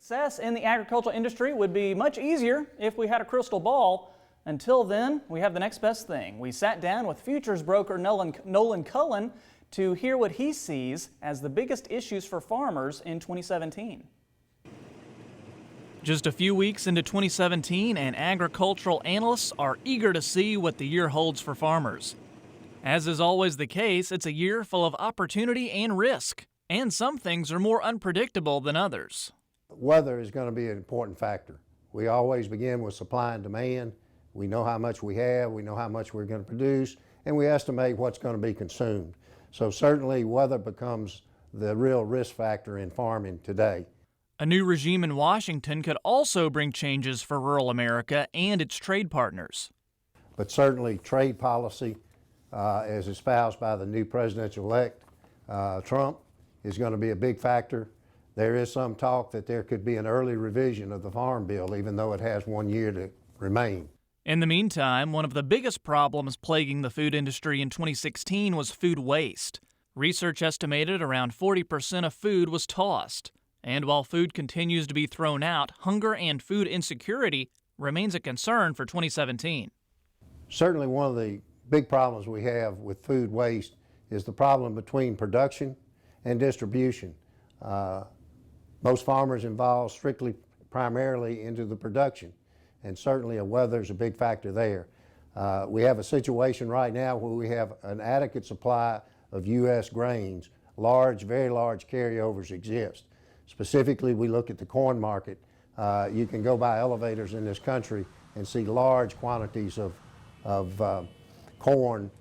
Success in the agricultural industry would be much easier if we had a crystal ball. Until then, we have the next best thing. We sat down with futures broker Nolan Cullen to hear what he sees as the biggest issues for farmers in 2017. Just a few weeks into 2017, and agricultural analysts are eager to see what the year holds for farmers. As is always the case, it's a year full of opportunity and risk, and some things are more unpredictable than others. Weather is going to be an important factor. We always begin with supply and demand. We know how much we have, we know how much we're going to produce, and we estimate what's going to be consumed. So certainly weather becomes the real risk factor in farming today. A new regime in Washington could also bring changes for rural America and its trade partners. But certainly trade policy, as espoused by the new presidential-elect Trump, is going to be a big factor. There is some talk that there could be an early revision of the Farm Bill, even though it has 1 year to remain. In the meantime, one of the biggest problems plaguing the food industry in 2016 was food waste. Research estimated around 40% of food was tossed. And while food continues to be thrown out, hunger and food insecurity remains a concern for 2017. Certainly one of the big problems we have with food waste is the problem between production and distribution. Most farmers involved primarily into the production, and certainly weather is a big factor there. We have a situation right now where we have an adequate supply of U.S. grains. Very large carryovers exist. Specifically, we look at the corn market. You can go by elevators in this country and see large quantities of corn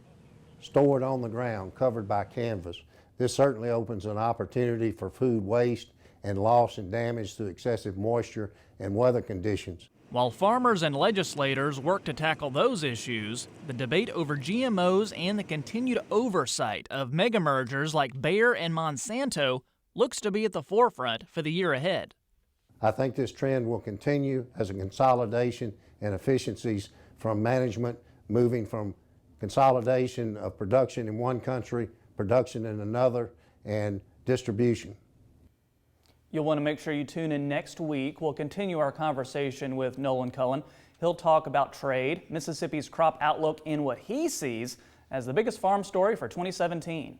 stored on the ground, covered by canvas. This certainly opens an opportunity for food waste and loss and damage through excessive moisture and weather conditions. While farmers and legislators work to tackle those issues, the debate over GMOs and the continued oversight of mega mergers like Bayer and Monsanto looks to be at the forefront for the year ahead. I think this trend will continue as a consolidation and efficiencies from management, moving from consolidation of production in one country, production in another, and distribution. You'll want to make sure you tune in next week. We'll continue our conversation with Nolan Cullen. He'll talk about trade, Mississippi's crop outlook, and what he sees as the biggest farm story for 2017.